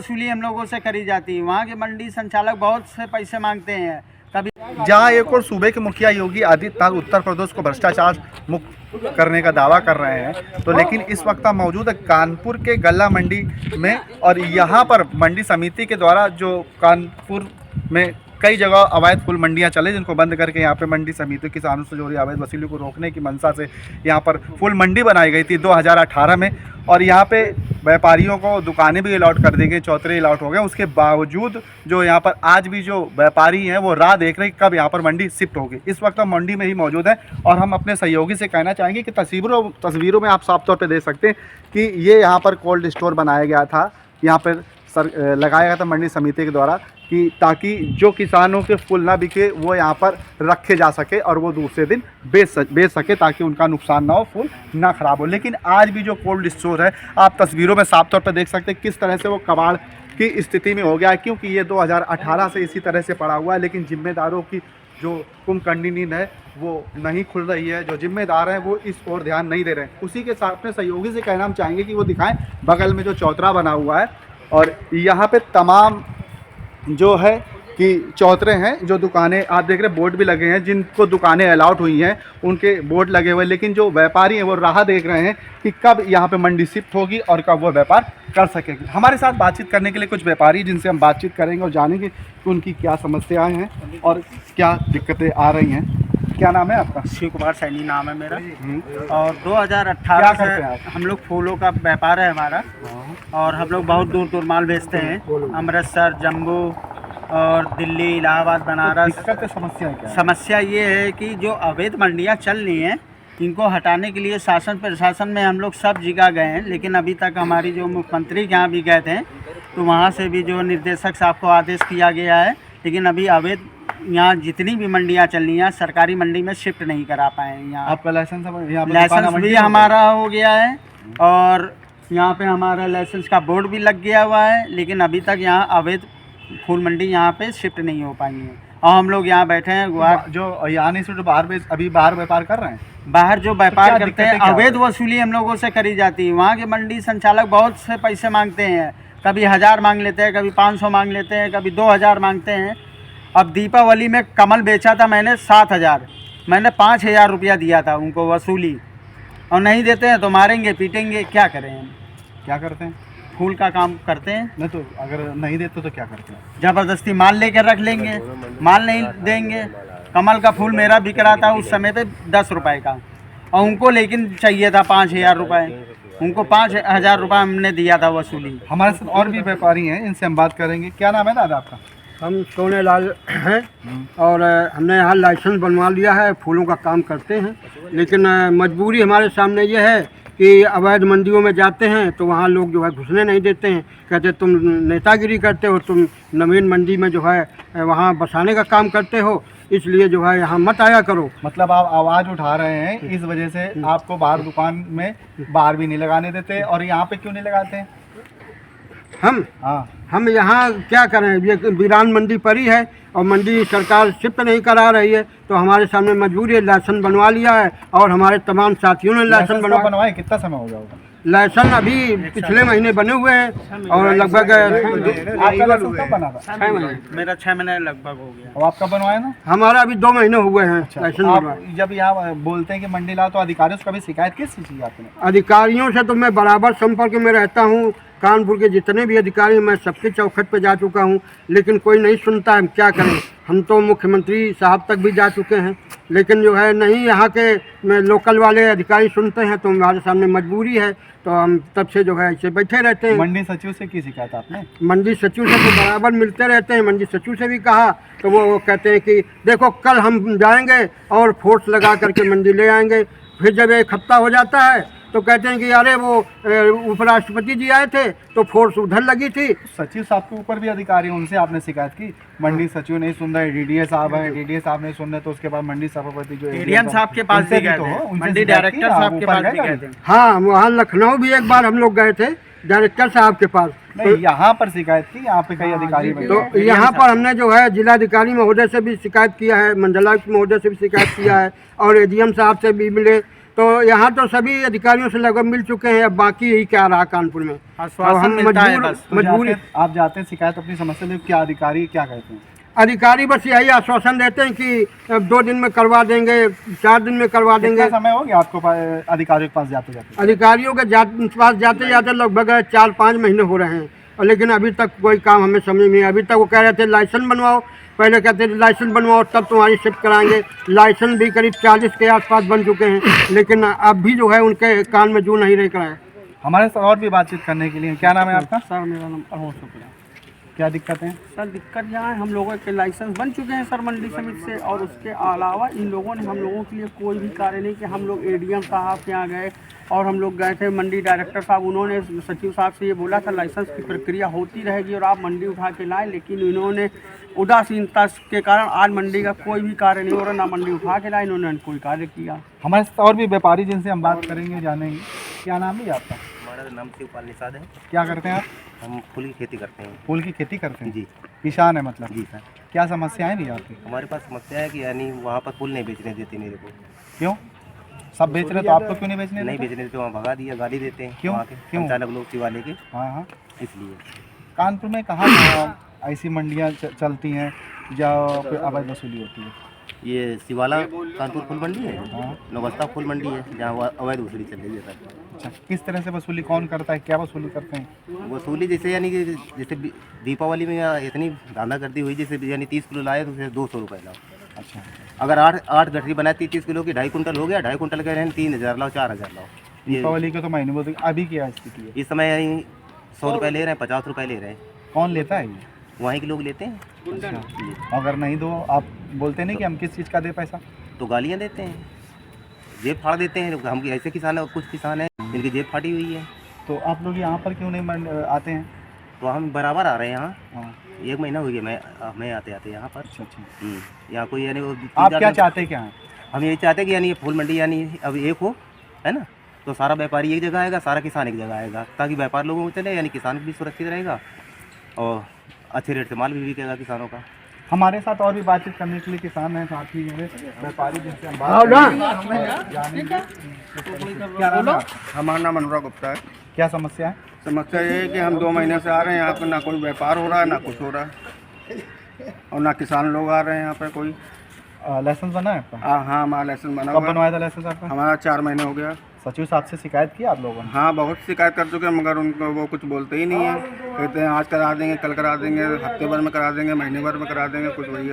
वसूली हम लोगों से करी जाती है। वहाँ के मंडी संचालक बहुत से पैसे मांगते हैं। कभी जहां एक और सूबे के मुखिया योगी आदित्यनाथ उत्तर प्रदेश को भ्रष्टाचार मुक्त करने का दावा कर रहे हैं, तो लेकिन इस वक्त हम मौजूद है कानपुर के गल्ला मंडी में, और यहाँ पर मंडी समिति के द्वारा जो कानपुर में कई जगह अवैध फूल मंडियां चले, जिनको बंद करके यहाँ पे मंडी समिति किसानों से जो रही अवैध वसूली को रोकने की मंशा से यहाँ पर फूल मंडी बनाई गई थी 2018 में, और यहाँ पे व्यापारियों को दुकानें भी अलॉट कर दी गई, चौतरे अलॉट हो गए। उसके बावजूद जो यहाँ पर आज भी जो व्यापारी हैं वो राह देख रहे हैं कब यहाँ पर मंडी शिफ्ट होगी। इस वक्त हम मंडी में ही मौजूद हैं और हम अपने सहयोगी से कहना चाहेंगे कि तस्वीरों में आप साफ तौर पर देख सकते हैं कि ये यहाँ पर कोल्ड स्टोर बनाया गया था, यहाँ पर लगाया गया था मंडी समिति के द्वारा, कि ताकि जो किसानों के फूल ना बिके वो यहाँ पर रखे जा सके और वो दूसरे दिन बेच सके, ताकि उनका नुकसान ना हो, फूल ना ख़राब हो। लेकिन आज भी जो कोल्ड स्टोर है, आप तस्वीरों में साफ तौर पर देख सकते हैं किस तरह से वो कबाड़ की स्थिति में हो गया है, क्योंकि ये 2018 से इसी तरह से पड़ा हुआ है। लेकिन जिम्मेदारों की जो कुंभकर्णी नींद है वो नहीं खुल रही है, जो जिम्मेदार हैं वो इस ओर ध्यान नहीं दे रहे हैं। उसी के साथ में सहयोगी से कहना हम चाहेंगे कि वो दिखाएं बगल में जो चौतरा बना हुआ है, और यहाँ पे तमाम जो है कि चौतरे हैं, जो दुकानें आप देख रहे हैं, बोर्ड भी लगे हैं, जिनको दुकानें अलाउट हुई हैं उनके बोर्ड लगे हुए, लेकिन जो व्यापारी हैं वो राह देख रहे हैं कि कब यहाँ पे मंडी शिफ्ट होगी और कब वो व्यापार कर सकेगी। हमारे साथ बातचीत करने के लिए कुछ व्यापारी जिनसे हम बातचीत करेंगे और जानेंगे कि उनकी क्या समस्याएं हैं और क्या दिक्कतें आ रही हैं। क्या नाम है आपका? शिव कुमार सैनी नाम है मेरा। और 2018 से हम लोग फूलों का व्यापार है हमारा, और हम लोग बहुत दूर दूर माल बेचते हैं, अमृतसर, जम्मू और दिल्ली, इलाहाबाद, बनारस। समस्या क्या है? समस्या ये है कि जो अवैध मंडियाँ चल रही हैं इनको हटाने के लिए शासन प्रशासन में हम लोग सब जगह गए हैं, लेकिन अभी तक हमारी जो मुख्यमंत्री के यहाँ भी गए थे तो वहाँ से भी जो निर्देशक साहब को आदेश किया गया है, लेकिन अभी अवैध यहाँ जितनी भी मंडियाँ चल रही हैं सरकारी मंडी में शिफ्ट नहीं करा पाए हैं। यहाँ आपका लाइसेंस भी हमारा हो गया है और यहाँ पे हमारा लाइसेंस का बोर्ड भी लग गया हुआ है, लेकिन अभी तक यहाँ अवैध फूल मंडी यहाँ पे शिफ्ट नहीं हो पाई है। और हम लोग यहाँ बैठे हैं, जो यहाँ नहीं सिर्फ बाहर व्यापार कर रहे हैं, बाहर जो व्यापार करते हैं अवैध वसूली हम लोगों से करी जाती है। वहाँ के मंडी संचालक बहुत से पैसे मांगते हैं, कभी 1000 मांग लेते हैं, कभी 500 मांग लेते हैं, कभी 2000 मांगते हैं। अब दीपावली में कमल बेचा था मैंने 7000, मैंने 5000 रुपया दिया था उनको वसूली, और नहीं देते हैं तो मारेंगे पीटेंगे। क्या करें हम? क्या करते हैं? फूल का काम करते हैं। नहीं तो अगर नहीं देते तो क्या करते हैं? ज़बरदस्ती माल लेकर रख लेंगे, माल नहीं देंगे। कमल का फूल मेरा बिक रहा था उस समय पे 10 रुपये का, और उनको लेकिन चाहिए था 5000 रुपये, उनको 5000 रुपये हमने दिया था वसूली। हमारे साथ और भी व्यापारी हैं, इनसे हम बात करेंगे। क्या नाम है दादा आपका? हम सोने लाल हैं और हमने यहाँ लाइसेंस बनवा लिया है, फूलों का काम करते हैं, लेकिन मजबूरी हमारे सामने ये है कि अवैध मंडियों में जाते हैं तो वहाँ लोग जो है घुसने नहीं देते हैं, कहते तुम नेतागिरी करते हो, तुम नवीन मंडी में जो है वहाँ बसाने का काम करते हो, इसलिए जो है यहाँ मत आया करो। मतलब आप आवाज़ उठा रहे हैं, इस वजह से आपको बाहर दुकान में बाहर भी नहीं लगाने देते, और यहाँ पे क्यों नहीं लगाते हैं? हम यहाँ क्या करें, ये वीरान मंडी पड़ी है और मंडी सरकार शिफ्ट नहीं करा रही है, तो हमारे सामने मजबूरी है। लाइसेंस बनवा लिया है और हमारे तमाम साथियों ने लाइसेंस बनवाए। कितना समय हो गया होगा? लाइसेंस अभी पिछले महीने बने हुए हैं और लगभग 6 महीने, मेरा 6 महीने लगभग हो गया। और आपका बनवाया ना? हमारा अभी 2 महीने हुए हैं लाइसेंस बनवाए। जब यहाँ बोलते हैं कि मंडी लाओ तो अधिकारियों से कभी शिकायत किस चीज़ की आपने? अधिकारियों से तो मैं बराबर संपर्क में रहता हूँ, कानपुर के जितने भी अधिकारी मैं सबके चौखट पे जा चुका हूँ, लेकिन कोई नहीं सुनता है। क्या करें, हम तो मुख्यमंत्री साहब तक भी जा चुके हैं, लेकिन जो है नहीं यहाँ के लोकल वाले अधिकारी सुनते हैं, तो हमारे सामने मजबूरी है, तो हम तब से जो है ऐसे बैठे रहते हैं। मंडी सचिव से की शिकायत आपने? मंडी सचिव से तो बराबर मिलते रहते हैं, मंडी सचिव से भी कहा तो वो कहते हैं कि देखो कल हम जाएंगे और फोर्स लगा करके मंडी ले आएंगे। फिर जब 1 हफ्ता हो जाता है तो कहते हैं कि अरे वो उपराष्ट्रपति जी आए थे तो फोर्स उधर लगी थी। सचिव साहब के ऊपर भी अधिकारी, उनसे आपने शिकायत की? मंडी सचिव नहीं सुन रहे, डीडीए साहब है, डीडीए साहब नहीं सुन रहे, तो उसके बाद मंडी सभापति जो एडीएम साहब के पास भी गए थे, मंडी डायरेक्टर साहब के पास भी गए थे। हाँ, वहाँ लखनऊ भी एक बार हम लोग गए थे डायरेक्टर साहब के पास। तो यहाँ पर शिकायत की? यहाँ पे कई अधिकारी तो यहाँ पर हमने जो है जिलाधिकारी महोदय से भी शिकायत किया है, मंडलायुक्त महोदय से भी शिकायत किया है, और एडीएम साहब से भी मिले, तो यहाँ तो सभी अधिकारियों से लगभग मिल चुके हैं, अब बाकी यही क्या रहा कानपुर में। अब आश्वासन हम मिलता है बस। मजबूरी आप जाते हैं शिकायत अपनी समस्या ले, क्या अधिकारी क्या कहते हैं? अधिकारी बस यही आश्वासन देते हैं कि अब 2 दिन में करवा देंगे, 4 दिन में करवा देंगे। कितना समय हो गया आपको अधिकारियों के पास जाते जाते? अधिकारियों के पास जाते जाते लगभग 4-5 महीने हो रहे हैं, और लेकिन अभी तक कोई काम हमें समझ नहीं है। अभी तक वो कह रहे थे लाइसेंस बनवाओ, पहले कहते थे लाइसेंस बनवाओ तब तुम्हारी शिफ्ट कराएंगे। लाइसेंस भी करीब 40 के आसपास बन चुके हैं, लेकिन अब भी जो है उनके कान में जू नहीं रह है। हमारे साथ और भी बातचीत करने के लिए, क्या नाम है आपका? सर मेरा नाम अमोल शुक्ला। क्या दिक्कत है? सर दिक्कत यहाँ है, हम लोगों के लाइसेंस बन चुके हैं सर मंडी समिति से, और उसके अलावा इन लोगों ने हम लोगों के लिए कोई भी कार्य नहीं किया। हम लोग एडीएम साहब के यहाँ गए और हम लोग गए थे मंडी डायरेक्टर साहब, उन्होंने सचिव साहब से ये बोला था लाइसेंस की प्रक्रिया होती रहेगी और आप मंडी उठा के लाएं, लेकिन इन्होंने उदासीनता के कारण आज मंडी का कोई भी कार्य नहीं हो रहा, ना मंडी उठा के लाए, इन्होंने कोई कार्य किया। हमारे साथ और भी व्यापारी जिनसे हम बात करेंगे, जानेंगे। क्या नाम है आपका? हमारा नाम शिवपाल निषाद है। क्या करते हैं आप? हम फूल की खेती करते हैं। फूल की खेती करते हैं जी। किसान है मतलब? जी सर। क्या समस्याएं भी आपकी? हमारे पास समस्या है कि यानी वहाँ पर फूल नहीं बेचने देते मेरे को। क्यों? सब बेच रहे तो आपको क्यों नहीं बेचने नहीं देते? बेचने देते, वहाँ भगा दिया, गाली देते हैं। क्यों? वहाँ के क्यों? संचालक लोग शिवालय के, हाँ हाँ। इसलिए। कानपुर में कहाँ ऐसी मंडियाँ चलती हैं जहाँ पे अवैध वसूली होती है? ये शिवाला कानपुर फूल मंडी है, हाँ। नौबस्ता फूल मंडी है, जहाँ अवैध वसूली चल रही है सर। अच्छा, किस तरह से वसूली कौन करता है, क्या वसूली करते हैं? वसूली जैसे यानी कि जैसे दीपावली में यहाँ इतनी धांधागर्दी हुई, जैसे यानी 30 किलो लाए तो उसे 200 रुपये लाओ। अच्छा, अगर 8 गठरी बनाती 30 किलो की, 2.5 कुंटल हो गया, 2.5 कुंटल कह रहे हैं 3000 लाओ, 4000 लाओ। ये दीपावली को तो महीने बोलते, अभी क्या स्थिति है? इस समय यानी 100 रुपये ले रहे हैं, 50 रुपये ले रहे हैं। कौन लेता है ये? वहीं के लोग लेते हैं। अच्छा, अगर नहीं दो आप बोलते नहीं कि हम किस चीज़ का दे पैसा? तो गालियाँ देते हैं, जेब फाड़ देते हैं। हम ऐसे किसान हैं, कुछ किसान हैं जिनकी जेब फाड़ी हुई है। तो आप लोग यहाँ पर क्यों नहीं आते हैं? तो हम बराबर आ रहे हैं यहाँ, हाँ। 1 महीना हो गया मैं आते आते यहाँ पर। अच्छा अच्छा। यहाँ कोई यानी वो आप क्या चाहते क्या हैं? हम यही चाहते हैं कि यानी ये फूल मंडी यानी अब एक हो, है ना, तो सारा व्यापारी एक जगह आएगा, सारा किसान एक जगह आएगा, ताकि व्यापार लोगों को चले, यानी किसान भी सुरक्षित रहेगा और अच्छे रेट से माल भी बिकेगा किसानों का। हमारे साथ और भी बातचीत करने के लिए किसान हैं, साथ ही मेरे व्यापारी जिनसे हम बात करेंगे। क्या नाम है आपका? हमारा नाम अनुराग गुप्ता है। क्या समस्या है? समस्या ये है कि हम 2 महीने से आ रहे हैं यहाँ पर, ना कोई व्यापार हो रहा है ना कुछ हो रहा है, और ना किसान लोग आ रहे हैं यहाँ पे कोई। लाइसेंस बना है आपका? हाँ, हमारा लाइसेंस बना कब हुआ है। बनवाया था लाइसेंस आपका? हमारा 4 महीने हो गया। सचिव साहब से शिकायत की आप लोगों ने? हाँ, बहुत शिकायत कर चुके हैं, मगर उनको वो कुछ बोलते ही नहीं है। कहते हैं आज करा देंगे, कल करा देंगे, हफ्ते भर में करा देंगे, महीने भर में करा देंगे, कुछ वही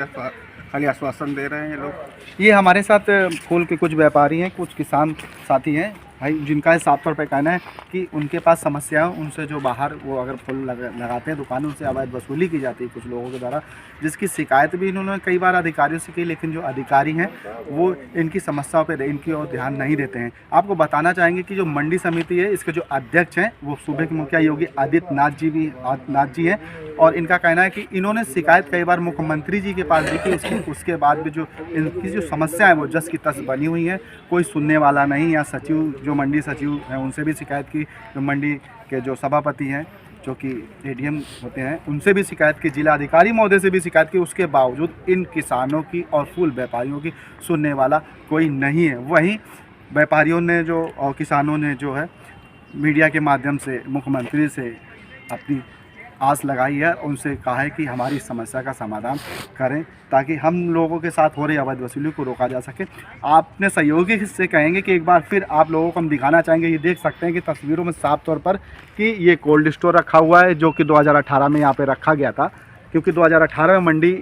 खाली आश्वासन दे रहे हैं ये लोग। ये हमारे साथ फूल के कुछ व्यापारी हैं, कुछ किसान साथी हैं भाई, जिनका साफ तौर पे कहना है कि उनके पास समस्या है, उनसे जो बाहर वो अगर फूल लगाते हैं दुकानों से अवैध वसूली की जाती है कुछ लोगों के द्वारा, जिसकी शिकायत भी इन्होंने कई बार अधिकारियों से की, लेकिन जो अधिकारी हैं वो इनकी समस्याओं पे इनकी ओर ध्यान नहीं देते हैं। आपको बताना चाहेंगे कि जो मंडी समिति है इसके जो अध्यक्ष हैं वो सूबे के मुखिया योगी आदित्यनाथ जी हैं, और इनका कहना है कि इन्होंने शिकायत कई बार मुख्यमंत्री जी के पास दी कि उसके बाद भी जो इनकी जो समस्या है वो जस की तस बनी हुई है, कोई सुनने वाला नहीं। या सचिव जो मंडी सचिव हैं उनसे भी शिकायत की, जो मंडी के जो सभापति हैं जो कि एडीएम होते हैं उनसे भी शिकायत की, जिला अधिकारी महोदय से भी शिकायत की, उसके बावजूद इन किसानों की और फूल व्यापारियों की सुनने वाला कोई नहीं है। वहीं व्यापारियों ने जो और किसानों ने जो है मीडिया के माध्यम से मुख्यमंत्री से अपनी आस लगाई है, उनसे कहा है कि हमारी समस्या का समाधान करें ताकि हम लोगों के साथ हो रही अवैध वसूली को रोका जा सके। आपने सहयोगी से कहेंगे कि एक बार फिर आप लोगों को हम दिखाना चाहेंगे, ये देख सकते हैं कि तस्वीरों में साफ तौर पर कि ये कोल्ड स्टोर रखा हुआ है जो कि 2018 में यहाँ पे रखा गया था, क्योंकि 2018 में मंडी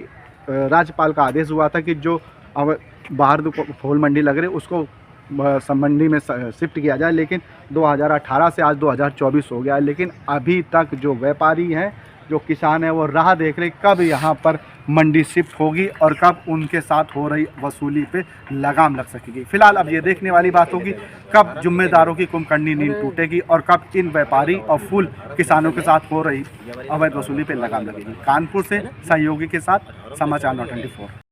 राज्यपाल का आदेश हुआ था कि जो बाहर फूल मंडी लग रही उसको मंडी में शिफ्ट किया जाए, लेकिन 2018 से आज 2024 हो गया है, लेकिन अभी तक जो व्यापारी हैं जो किसान हैं वो राह देख रहे कब यहाँ पर मंडी शिफ्ट होगी और कब उनके साथ हो रही वसूली पे लगाम लग सकेगी। फिलहाल अब ये देखने वाली बात होगी कब जिम्मेदारों की कुंभकर्णी नींद टूटेगी और कब इन व्यापारी और फूल किसानों के साथ हो रही अवैध वसूली पे लगाम लगेगी। कानपुर से सहयोगी के साथ समाचार 924।